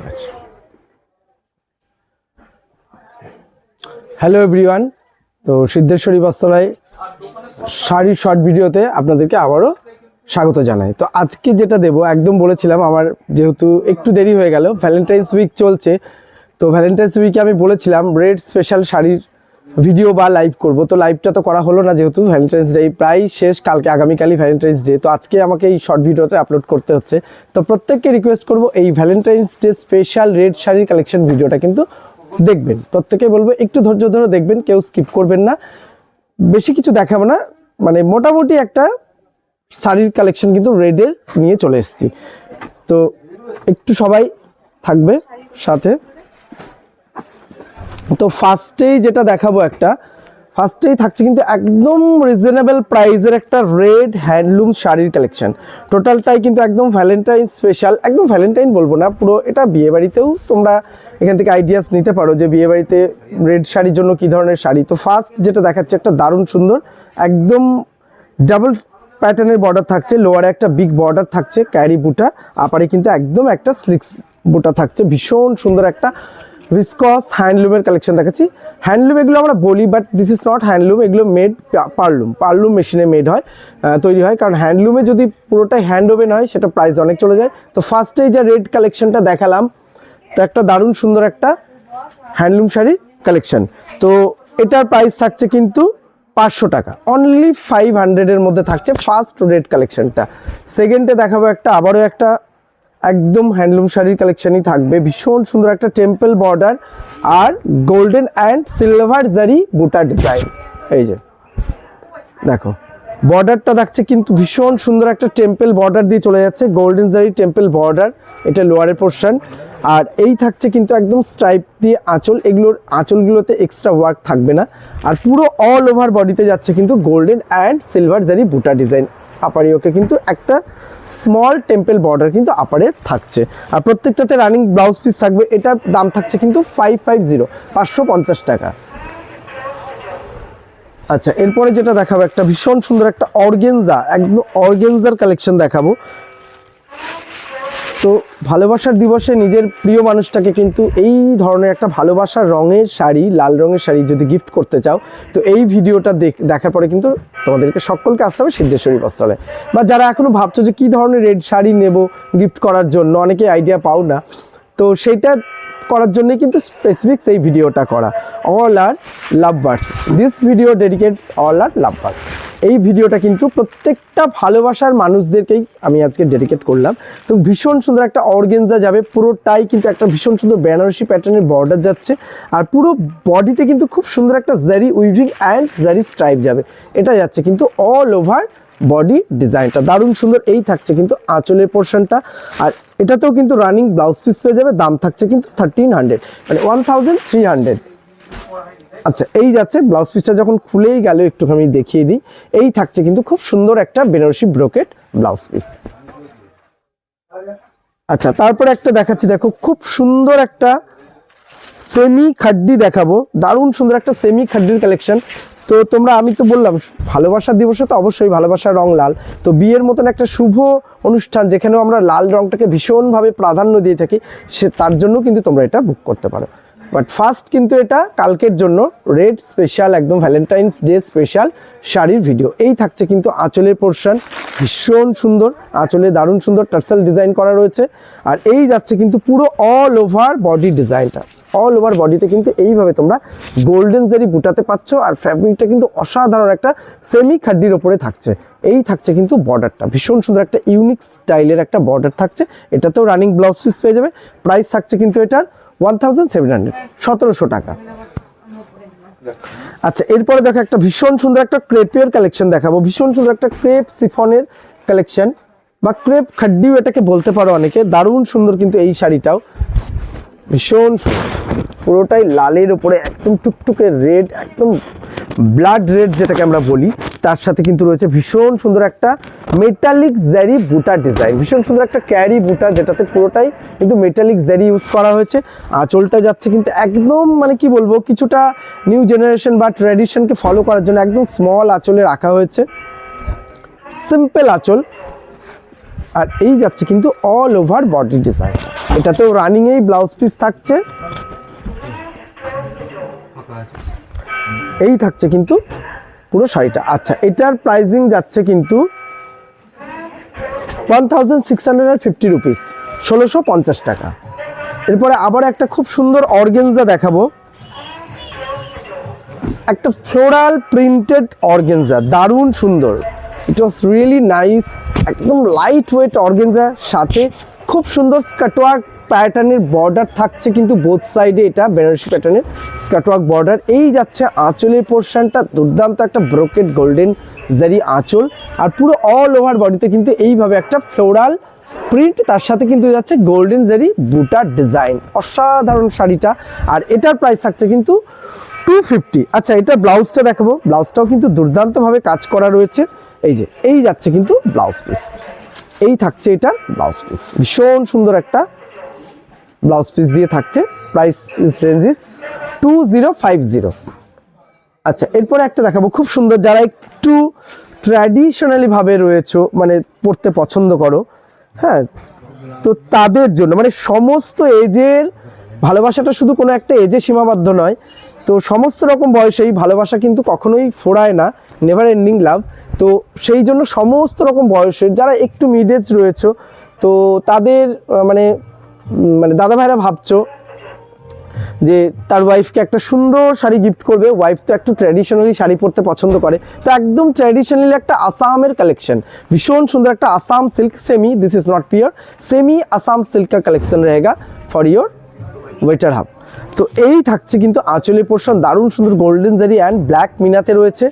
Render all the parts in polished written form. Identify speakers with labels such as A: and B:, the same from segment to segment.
A: আছে। Hello everyone, তো সিদ্ধেশ্বরী বস্ত্রালয় শাড়ির শর্ট ভিডিওতে আপনাদেরকে আবারও স্বাগত জানাই। তো আজকে যেটা দেবো একদম বলেছিলাম, আমার যেহেতু একটু দেরি হয়ে গেল, ভ্যালেন্টাইন্স উইক চলছে, তো ভ্যালেন্টাইন্স উইকে আমি বলেছিলাম রেড স্পেশাল শাড়ির ভিডিও বা লাইভ করব। তো লাইভটা তো করা হলো না, যেহেতু ভ্যালেন্টাইন্স ডে প্রায় শেষ, কালকে আগামীকালই ভ্যালেন্টাইন্স ডে। তো আজকে আমাকে এই শর্ট ভিডিওতে আপলোড করতে হচ্ছে। তো প্রত্যেককে রিকোয়েস্ট করব এই ভ্যালেন্টাইন্স ডে স্পেশাল রেড শাড়ির কালেকশন ভিডিওটা কিন্তু দেখবেন। প্রত্যেকে বলবো একটু ধৈর্য ধরে দেখবেন, কেউ স্কিপ করবেন না। বেশি কিছু দেখাবো না, মানে মোটামুটি একটা শাড়ির কালেকশন কিন্তু রেডের নিয়ে চলে এসেছি। তো একটু সবাই থাকবে সাথে। তো ফার্স্টেই যেটা দেখাবো, ফার্স্টেই থাকছে কিন্তু একদম রিজনেবল প্রাইসের একটা রেড হ্যান্ডলুম শাড়ির কালেকশন। টোটালটাই কিন্তু একদম ভ্যালেন্টাইন স্পেশাল, একদম ভ্যালেন্টাইন বলবো না, পুরো এটা বিয়েবাড়িতেও তোমরা এখান থেকে আইডিয়াস নিতে পারো যে বিয়েবাড়িতে রেড শাড়ির জন্য কী ধরনের শাড়ি। তো ফার্স্ট যেটা দেখাচ্ছে একটা দারুণ সুন্দর একদম ডাবল প্যাটার্নের বর্ডার থাকছে, লোয়ারে একটা বিগ বর্ডার থাকছে, ক্যারি বুটা, আপারে কিন্তু একদম একটা স্লিক্স বুটা থাকছে। ভীষণ সুন্দর একটা ভিসকস হ্যান্ডলুমের কালেকশন দেখাচ্ছি। হ্যান্ডলুম এগুলো আমরা বলি, but this is not handloom, এগুলো মেড পারলুম মেশিনে মেড হয়, তৈরি হয়। কারণ হ্যান্ডলুমে যদি পুরোটাই হ্যান্ড ওভেন হয় সেটা প্রাইস অনেক চলে যায়। তো ফার্স্টেই যে রেড কালেকশনটা দেখালাম, তো একটা দারুণ সুন্দর একটা হ্যান্ডলুম শাড়ির কালেকশন। তো এটার প্রাইস থাকছে কিন্তু 500 টাকা, অনলি 500-এর মধ্যে থাকছে ফার্স্ট রেড কালেকশনটা। সেকেন্ডে দেখাবো আবারও একটা একদম হ্যান্ডলুম শাড়ির কালেকশনই থাকবে। ভীষণ সুন্দর একটা টেম্পল বর্ডার আর golden and silver zari buta design. এই যে দেখো বর্ডারটা থাকছে কিন্তু ভীষণ সুন্দর একটা টেম্পল বর্ডার দিয়ে চলে যাচ্ছে, গোল্ডেন জারি টেম্পল বর্ডার, এটা লোয়ারের পোর্শন। আর এই থাকছে কিন্তু একদম স্ট্রাইপ দিয়ে আঁচল, এগুলোর আঁচলগুলোতে এক্সট্রা ওয়ার্ক থাকবে না। আর পুরো অল ওভার বডিতে যাচ্ছে কিন্তু golden and silver zari buta design. আপারিওকে কিন্তু একটা স্মল টেম্পল বর্ডার কিন্তু আপারে থাকছে। আর প্রত্যেকটাতে রানিং ব্লাউজ পিস থাকবে। এটার দাম থাকছে কিন্তু 550 টাকা। আচ্ছা, এরপরে যেটা দেখাবো একটা ভীষণ সুন্দর একটা অর্গেনজা, একদম অর্গেনজার কালেকশন দেখাবো। তো ভালোবাসার দিবসে নিজের প্রিয় মানুষটাকে কিন্তু এই ধরনের একটা ভালোবাসার রঙের শাড়ি, লাল রঙের শাড়ি যদি গিফট করতে চাও, তো এই ভিডিওটা দেখার পরে কিন্তু তোমাদেরকে সকলকে আসতে হবে সিদ্ধেশ্বরী বস্ত্রালয়ে। বা যারা এখনো ভাবছো যে কী ধরনের রেড শাড়ি নেব গিফট করার জন্য, অনেকে আইডিয়া পাও না, তো সেইটা করার জন্যই কিন্তু স্পেসিফিক এই ভিডিওটা করা। All our love birds, this video dedicates all our love birds. এই ভিডিওটা কিন্তু প্রত্যেকটা ভালোবাসার মানুষদেরকেই আমি আজকে ডেডিকেট করলাম। তো ভীষণ সুন্দর একটা অর্গেনজা যাবে, পুরোটাই কিন্তু একটা ভীষণ সুন্দর বেনারসি প্যাটার্নের বর্ডার যাচ্ছে। আর পুরো বডিতে কিন্তু খুব সুন্দর একটা জারি উইভিং অ্যান্ড জারি স্ট্রাইপ যাবে, এটা যাচ্ছে কিন্তু অল ওভার বডি ডিজাইনটা দারুণ সুন্দর। এই থাকছে কিন্তু আঁচলের পোর্শনটা, আর এটাতেও কিন্তু রানিং ব্লাউজ পিস পেয়ে যাবে। দাম থাকছে কিন্তু 1300, মানে 1300। আচ্ছা, এই যাচ্ছে ব্লাউজ পিসটা, যখন খুলেই গেল একটুখানি দেখিয়ে দিই। এই থাকছে কিন্তু খুব সুন্দর একটা বেনারসি ব্রোকেট ব্লাউজ পিস। আচ্ছা, তারপরে একটা দেখাচ্ছি, দেখো খুব সুন্দর একটা সেমি খাড্ডি দেখাবো, দারুণ সুন্দর একটা সেমি খাড্ডির কালেকশন। তো তোমরা, আমি তো বললাম ভালোবাসার দিবসে তো অবশ্যই ভালোবাসার রং লাল। তো বিয়ের মতন একটা শুভ অনুষ্ঠান যেখানেও আমরা লাল রংটাকে ভীষণভাবে প্রাধান্য দিয়ে থাকি, তার জন্য কিন্তু তোমরা এটা বুক করতে পারো। বাট ফার্স্ট কিন্তু এটা কালকের জন্য রেড স্পেশাল, একদম ভ্যালেন্টাইন্স ডে স্পেশাল শাড়ির ভিডিও। এই থাকছে কিন্তু আঁচলের পোর্শন, ভীষণ সুন্দর আঁচলে, দারুণ সুন্দর টার্সেল ডিজাইন করা রয়েছে। আর এই যাচ্ছে কিন্তু পুরো অল ওভার বডি ডিজাইনটা, অল ওভার বডিতে কিন্তু এইভাবে তোমরা গোল্ডেন জারি বুটাতে পাচ্ছ। আর ফ্যাব্রিকটা কিন্তু অসাধারণ একটা সেমি খাড্ডির ওপরে থাকছে। এই থাকছে কিন্তু বর্ডারটা, ভীষণ সুন্দর একটা ইউনিক স্টাইলের একটা বর্ডার থাকছে। এটাতেও রানিং ব্লাউজ পিস পেয়ে যাবে। প্রাইস থাকছে কিন্তু এটার 1700, 1700 টাকা। আচ্ছা, এরপরে দেখো একটা ভীষণ সুন্দর একটা ক্রেপের কালেকশন দেখাবো। ভীষণ সুন্দর একটা ক্রেপ সিফনের কালেকশন, বা ক্রেপ খাড্ডিও এটাকে বলতে পারো অনেকে। দারুণ সুন্দর কিন্তু এই শাড়িটাও, ভীষণ সুন্দর, পুরোটাই লালের উপরে একদম টুকটুকে রেড, একদম ব্লাড রেড যেটাকে আমরা বলি, তার সাথে কিন্তু রয়েছে ভীষণ সুন্দর একটা মেটালিক জারি বুটা ডিজাইন। ভীষণ সুন্দর একটা ক্যারি বুটা, যেটাতে পুরোটাই কিন্তু মেটালিক জারি ইউজ করা হয়েছে। আঁচলটা যাচ্ছে কিন্তু একদম, মানে কি বলবো, কিছুটা নিউ জেনারেশন বা ট্র্যাডিশনকে ফলো করার জন্য একদম স্মল আঁচলে রাখা হয়েছে, সিম্পল আঁচল। আর এই যাচ্ছে কিন্তু অল ওভার বডি ডিজাইন। এটাতেও রানিংয়েই ব্লাউজ পিস থাকছে, এই থাকছে কিন্তু পুরো শাড়িটা। আচ্ছা, এটার প্রাইসিং যাচ্ছে কিন্তু 1650 রুপিস, 1650 টাকা। এরপরে আবার একটা খুব সুন্দর অর্গেনজা দেখাবো, একটা ফ্লোরাল প্রিন্টেড অর্গেনজা, দারুণ সুন্দর। ইট ওয়াজ রিয়েলি নাইস, একদম লাইট ওয়েট অর্গেনজা, সাথে খুব সুন্দর স্কাটওয়ার্ক প্যাটার্নের বর্ডার থাকছে কিন্তু বোথ সাইডে, এটা বেনারসি প্যাটার্নের স্কাটওয়ার্ক বর্ডার। এই যাচ্ছে আঁচলের পোর্শনটা, দুর্দান্ত একটা ব্রোকেড গোল্ডেন জারি আঁচল, আর পুরো অল ওভার বডিতে কিন্তু এইভাবে একটা ফ্লোরাল প্রিন্ট, তার সাথে কিন্তু যাচ্ছে গোল্ডেন জারি বুটার ডিজাইন, অসাধারণ শাড়িটা। আর এটার প্রাইস থাকছে কিন্তু 250। আচ্ছা, এটা ব্লাউজটা দেখাবো, ব্লাউজটাও কিন্তু দুর্দান্তভাবে কাজ করা রয়েছে। এই যে এই যাচ্ছে কিন্তু ব্লাউজ পিস, এই থাকছে এটার ব্লাউজ পিস, ভীষণ সুন্দর একটা ব্লাউজ পিস দিয়ে থাকছে। Price range is 2050। আচ্ছা, এরপরে একটা দেখাবো খুব সুন্দর, যারা একটু ট্র্যাডিশনালি ভাবে রয়েছে, মানে পড়তে পছন্দ করো, হ্যাঁ, তো তাদের জন্য, মানে সমস্ত এজের ভালোবাসাটা শুধু কোনো একটা এজে সীমাবদ্ধ নয়, তো সমস্ত রকম বয়সেই ভালোবাসা কিন্তু কখনোই ফোড়ায় না, নেভার এন্ডিং লাভ। তো সেই জন্য সমস্ত রকম বয়সের যারা একটু মিড এজ রয়েছে, তো তাদের মানে দাদা ভাইরা ভাবছো যে তার ওয়াইফকে একটা সুন্দর শাড়ি গিফট করবে, ওয়াইফ তো একটু ট্র্যাডিশনালি শাড়ি পরতে পছন্দ করে, তো একদম ট্র্যাডিশনালি একটা আসামের কালেকশন, ভীষণ সুন্দর একটা Assam silk semi, this is not pure, semi Assam silk কা কালেকশন रहेगा ফর ইয়োর ওয়েটার হাব। তো এই থাকছে কিন্তু আঁচলের পোর্শন, দারুণ সুন্দর গোল্ডেন জারি অ্যান্ড ব্ল্যাক মিনাতে রয়েছে।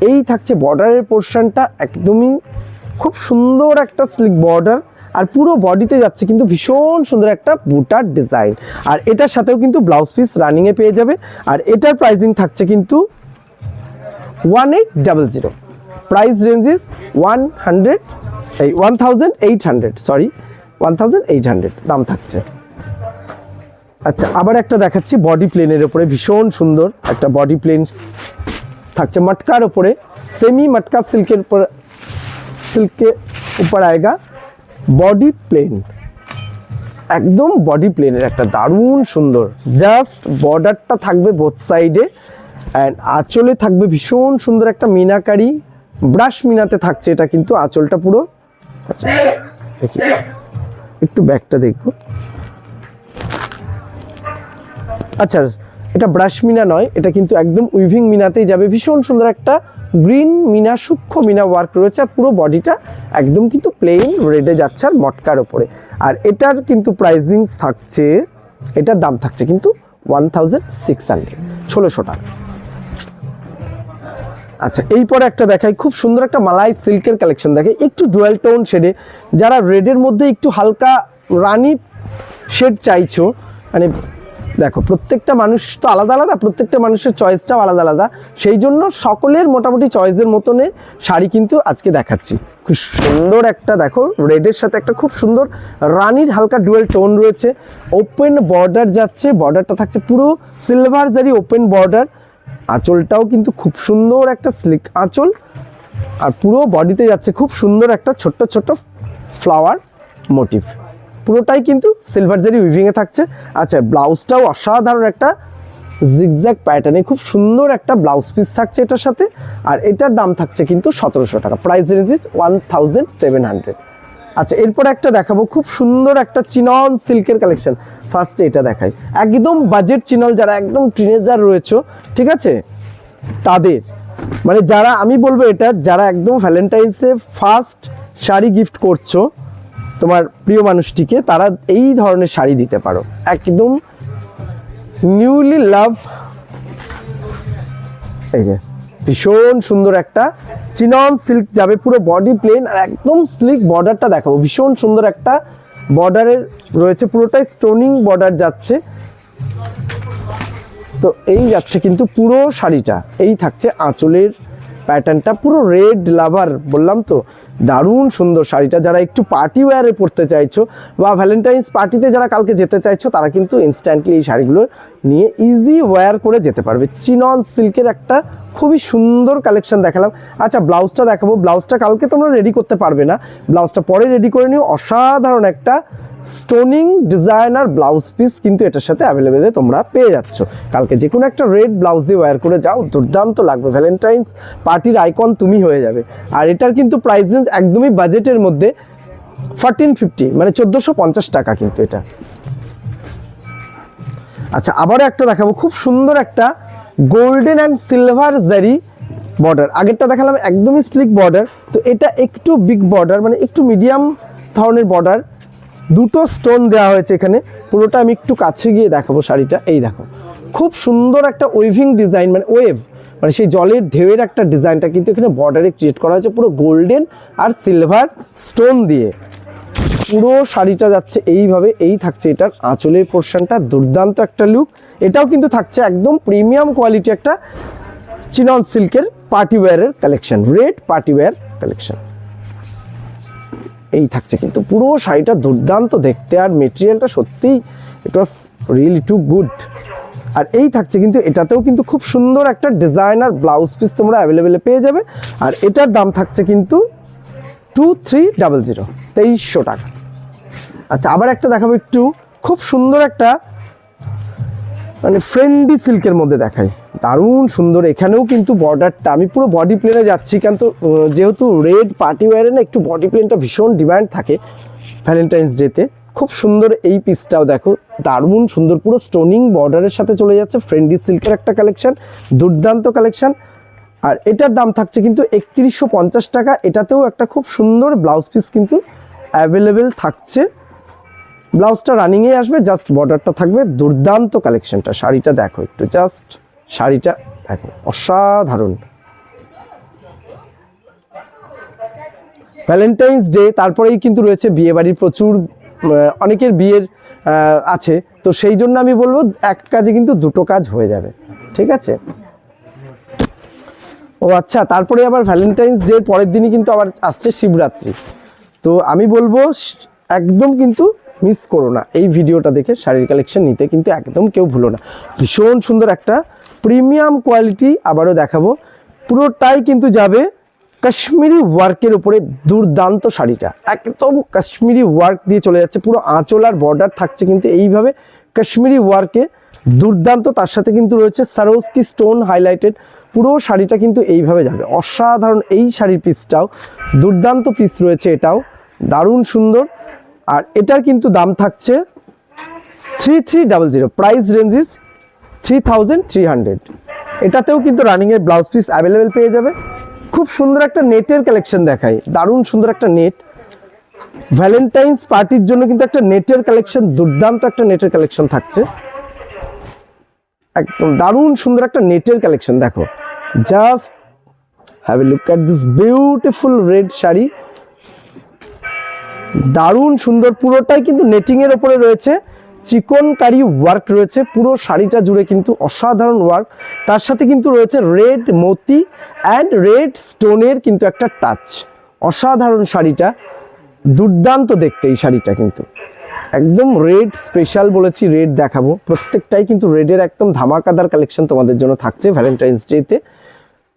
A: এই থাকছে বর্ডারের পোর্শনটা, একদমই খুব সুন্দর একটা স্লিক বর্ডার, আর পুরো বডিতে যাচ্ছে কিন্তু ভীষণ সুন্দর একটা বুটার ডিজাইন। আর এটার সাথেও কিন্তু ব্লাউজ পিস রানিংয়ে পেয়ে যাবে। আর এটার প্রাইসিং থাকছে কিন্তু 1800, প্রাইস রেঞ্জ ইজ 1800 দাম থাকছে। আচ্ছা, আবার একটা দেখাচ্ছি বডি প্লেনের উপরে, ভীষণ সুন্দর একটা বডি প্লেন থাকছে, মটকার উপরে, সেমি মটকা সিল্কের উপর, সিল্কের উপর আएगा বডি প্লেন, একদম বডি প্লেনের একটা দারুণ সুন্দর, জাস্ট বর্ডারটা থাকবে বোথ সাইডে, অ্যান্ড আঁচলে থাকবে ভীষণ সুন্দর একটা মিনাকারি, ব্রাশ মিনাতে থাকছে এটা কিন্তু আঁচলটা পুরো। আচ্ছা, দেখি একটু ব্যাকটা দেখবো। আচ্ছা, এটা ব্রাশ মিনা নয়, এটা কিন্তু একদম উইভিং মিনাতেই যাবে, ভীষণ সুন্দর একটা গ্রিন মিনা, সূক্ষ্ম মিনা ওয়ার্ক রয়েছে, আর পুরো বডিটা একদম কিন্তু প্লেন রেডে যাচ্ছে আর মটকার ওপরে। আর এটার কিন্তু প্রাইসিং থাকছে, এটার দাম থাকছে কিন্তু 1600 টাকা। আচ্ছা, এই পরে একটা দেখাই, খুব সুন্দর একটা মালাই সিল্কের কালেকশন দেখাই, একটু ডুয়াল টোন শেডে, যারা রেডের মধ্যে একটু হালকা রানি শেড চাইছো, মানে দেখো প্রত্যেকটা মানুষ তো আলাদা আলাদা, প্রত্যেকটা মানুষের চয়েসটাও আলাদা আলাদা, সেই জন্য সকলের মোটামুটি চয়েসের মতনের শাড়ি কিন্তু আজকে দেখাচ্ছি। খুব সুন্দর একটা দেখো, রেডের সাথে একটা খুব সুন্দর রানির হালকা ডুয়েল টোন রয়েছে, ওপেন বর্ডার যাচ্ছে, বর্ডারটা থাকছে পুরো সিলভার জারি ওপেন বর্ডার, আঁচলটাও কিন্তু খুব সুন্দর একটা স্লিক আঁচল, আর পুরো বডিতে যাচ্ছে খুব সুন্দর একটা ছোট্ট ছোট্ট ফ্লাওয়ার মোটিভ, পুরোটাই কিন্তু সিলভার জারি উইভিংয়ে থাকছে। আচ্ছা, ব্লাউজটাও অসাধারণ একটা জিগজ্যাগ প্যাটার্নে খুব সুন্দর একটা ব্লাউজ পিস থাকছে এটার সাথে, আর এটার দাম থাকছে কিন্তু 1700 টাকা, প্রাইস রেঞ্জ ইজ 1700। আচ্ছা, এরপর একটা দেখাবো খুব সুন্দর একটা চিনন সিল্কের কালেকশন, ফার্স্টে এটা দেখাই, একদম বাজেট চিনল, যারা একদম টিনেজার রয়েছে, ঠিক আছে, তাদের মানে যারা আমি বলবো এটা, যারা একদম ভ্যালেন্টাইন্সে ফার্স্ট শাড়ি গিফট করছো তোমার প্রিয় মানুষটিকে, তারা এই ধরনের শাড়ি দিতে পারো, একদম নিউলি লাভ। এই যে ভীষণ সুন্দর একটা চিনন সিল্ক যাবে, পুরো বডি প্লেন, আর একদম স্লিক বর্ডারটা দেখাবো, ভীষণ সুন্দর একটা বর্ডারের রয়েছে, পুরোটাই স্টোনিং বর্ডার যাচ্ছে। তো এই যাচ্ছে কিন্তু পুরো শাড়িটা, এই থাকছে আঁচলের প্যাটার্নটা, পুরো রেড লাভার বললাম তো, দারুণ সুন্দর শাড়িটা। যারা একটু পার্টি ওয়্যারে পরতে চাইছো বা ভ্যালেন্টাইন্স পার্টিতে যারা কালকে যেতে চাইছো, তারা কিন্তু ইনস্ট্যান্টলি এই শাড়িগুলো নিয়ে ইজি ওয়্যার করে যেতে পারবে। চিনন সিল্কের একটা খুবই সুন্দর কালেকশন দেখালাম। আচ্ছা, ব্লাউজটা দেখাবো, ব্লাউজটা কালকে তোমরা রেডি করতে পারবে না, ব্লাউজটা পরে রেডি করে নিও, অসাধারণ একটা স্টোনিং ডিজাইনার ব্লাউজ পিস কিন্তু এটার সাথে অ্যাভেলেবেলে তোমরা পেয়ে যাচ্ছ। কালকে যে কোনো একটা রেড ব্লাউজ দিয়ে ওয়্যার করে যাও, দুর্দান্ত লাগবে, ভ্যালেন্টাইন্স পার্টির আইকন তুমি হয়ে যাবে। আর এটার কিন্তু প্রাইস রেঞ্জ একদমই বাজেটের মধ্যে, 1450 মানে 1450 টাকা কিন্তু এটা। আচ্ছা, আবারও একটা দেখাবো, খুব সুন্দর একটা গোল্ডেন অ্যান্ড সিলভার জারি বর্ডার। আগেরটা দেখালাম একদমই স্লিক বর্ডার, তো এটা একটু বিগ বর্ডার, মানে একটু মিডিয়াম ধরনের বর্ডার, দুটো স্টোন দেওয়া হয়েছে এখানে। পুরোটা আমি একটু কাছে গিয়ে দেখাবো শাড়িটা। এই দেখো, খুব সুন্দর একটা ওয়েভিং ডিজাইন, মানে ওয়েভ, মানে সেই জলের ঢেউয়ের একটা ডিজাইনটা কিন্তু এখানে বর্ডারে ক্রিয়েট করা হয়েছে পুরো গোল্ডেন আর সিলভার স্টোন দিয়ে। পুরো শাড়িটা যাচ্ছে এইভাবে, এই থাকছে এটার আঁচলের পোর্শনটা, দুর্দান্ত একটা লুক। এটাও কিন্তু থাকছে একদম প্রিমিয়াম কোয়ালিটি একটা চিনন সিল্কের পার্টি ওয়্যারের collection, red party wear collection. এই থাকছে কিন্তু পুরো শাড়িটা দুর্দান্ত দেখতে, আর মেটেরিয়ালটা সত্যিই ইট ওয়াজ রিয়েলি টু গুড। আর এই থাকছে কিন্তু এটাতেও কিন্তু খুব সুন্দর একটা ডিজাইনার ব্লাউজ পিস তোমরা অ্যাভেলেবেলে পেয়ে যাবে। আর এটার দাম থাকছে কিন্তু 2300, 2300 টাকা। আচ্ছা, আবার একটা দেখাবো একটু খুব সুন্দর একটা মানে ফ্রেন্ডলি সিল্কের মধ্যে দেখাই, দারুণ সুন্দর। এখানেও কিন্তু বর্ডারটা, আমি পুরো বডি প্লেনে যাচ্ছি কারণ তো যেহেতু রেড পার্টি ওয়্যারে না একটু বডি প্লেনটা ভীষণ ডিমান্ড থাকে ভ্যালেন্টাইন্স ডেতে। খুব সুন্দর এই পিসটাও দেখো, দারুণ সুন্দর, পুরো স্টোনিং বর্ডারের সাথে চলে যাচ্ছে, ফ্রেন্ডলি সিল্কের একটা কালেকশন, দুর্দান্ত কালেকশন। আর এটার দাম থাকছে কিন্তু 3150 টাকা। এটাতেও একটা খুব সুন্দর ব্লাউজ পিস কিন্তু অ্যাভেলেবেল থাকছে, ব্লাউজটা রানিংয়ে আসবে, জাস্ট বর্ডারটা থাকবে। দুর্দান্ত কালেকশনটা, শাড়িটা দেখো একটু, জাস্ট শাড়িটা দেখো, অসাধারণ। ভ্যালেন্টাইন্স ডে, তারপরেই কিন্তু রয়েছে বিয়ে বাড়ির প্রচুর, অনেকের বিয়ের আছে, তো সেই জন্য আমি বলবো এক কাজে কিন্তু দুটো কাজ হয়ে যাবে, ঠিক আছে। ও আচ্ছা, তারপরে আবার ভ্যালেন্টাইন্স ডে পরের দিনই কিন্তু আবার আসছে শিবরাত্রি, তো আমি বলবো একদম কিন্তু মিস করো না, এই ভিডিওটা দেখে শাড়ির কালেকশন নিতে কিন্তু একদম কেউ ভুলো না। ভীষণ সুন্দর একটা প্রিমিয়াম কোয়ালিটি আবারও দেখাবো, পুরোটাই কিন্তু যাবে কাশ্মীরি ওয়ার্কের উপরে। দুর্দান্ত শাড়িটা একদম কাশ্মীরি ওয়ার্ক দিয়ে চলে যাচ্ছে, পুরো আঁচল আর বর্ডার থাকছে কিন্তু এইভাবে কাশ্মীরি ওয়ার্কে, দুর্দান্ত। তার সাথে কিন্তু রয়েছে সারোস্কি স্টোন হাইলাইটেড, পুরো শাড়িটা কিন্তু এইভাবে যাবে, অসাধারণ। এই শাড়ির পিসটাও দুর্দান্ত পিস রয়েছে, এটাও দারুণ সুন্দর। আর এটার কিন্তু দাম থাকছে 3300, প্রাইস রেঞ্জ ইজ 3300। এটাতেও কিন্তু রানিংয়ের ব্লাউজ পিস অ্যাভেলেবেল পেয়ে যাবে। খুব সুন্দর একটা নেটের কালেকশন দেখাই, দারুণ সুন্দর একটা নেট, ভ্যালেন্টাইন্স পার্টির জন্য কিন্তু একটা নেটের কালেকশন, দুর্দান্ত একটা নেটের কালেকশন থাকছে, একদম দারুণ সুন্দর একটা নেটের কালেকশন। দেখো, just have a look at this beautiful red sari, দারুণ সুন্দর। পুরোটাই কিন্তু নেটিং এর উপরে রয়েছে, চিকনকারি ওয়ার্ক রয়েছে পুরো শাড়িটা জুড়ে, কিন্তু অসাধারণ ওয়ার্ক। তার সাথে কিন্তু রয়েছে রেড মতি অ্যান্ড রেড স্টোনের কিন্তু একটা টাচ, অসাধারণ শাড়িটা, দুর্দান্ত দেখতে এই শাড়িটা কিন্তু একদম রেড স্পেশাল বলেছি, রেড দেখাবো, প্রত্যেকটাই কিন্তু রেডের একদম ধামাকাদার কালেকশন তোমাদের জন্য থাকছে ভ্যালেন্টাইন্স ডেতে।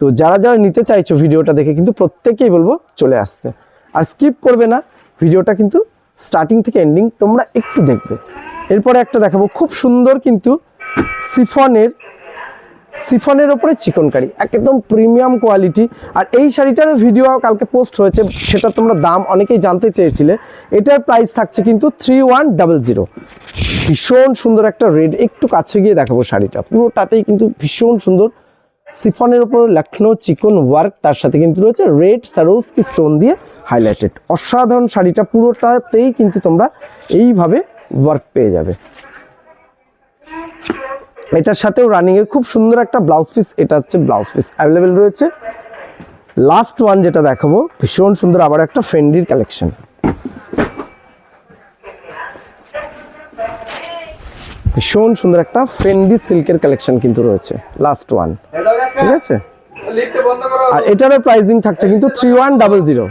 A: তো যারা যারা নিতে চাইছো ভিডিওটা দেখে কিন্তু প্রত্যেকেই বলবো চলে আসতে, আর স্কিপ করবে না ভিডিওটা, কিন্তু স্টার্টিং থেকে এন্ডিং তোমরা একটু দেখবে। এরপরে একটা দেখাবো খুব সুন্দর কিন্তু সিফনের ওপরে চিকনকারি, একদম প্রিমিয়াম কোয়ালিটি। আর এই শাড়িটারও ভিডিও কালকে পোস্ট হয়েছে, সেটা তোমরা দাম অনেকেই জানতে চেয়েছিলে। এটার প্রাইস থাকছে কিন্তু 3100। ভীষণ সুন্দর একটা রেড, একটু কাছে গিয়ে দেখাবো শাড়িটা, পুরোটাতেই কিন্তু ভীষণ সুন্দর সিফনের ওপর লখনৌ চিকন ওয়ার্ক, তার সাথে কিন্তু রয়েছে রেড সারোস্কি স্টোন দিয়ে হাইলাইটেড, অসাধারণ শাড়িটা, পুরোটাতেই কিন্তু তোমরা এইভাবে ওয়ার্ক পেয়ে যাবে। এটার সাথেও রানিং এর খুব সুন্দর একটা ব্লাউজ পিস, এটা হচ্ছে ব্লাউজ পিস অ্যাভেলেবেল রয়েছে। লাস্ট ওয়ান যেটা দেখাবো, ভীষণ সুন্দর আবার একটা ফ্রেন্ডির কালেকশন, ভীষণ সুন্দর একটা ফ্রেন্ডি সিল্কের কালেকশন কিন্তু রয়েছে, লাস্ট ওয়ান, ঠিক আছে। আর এটারও প্রাইসিং থাকছে কিন্তু 3100।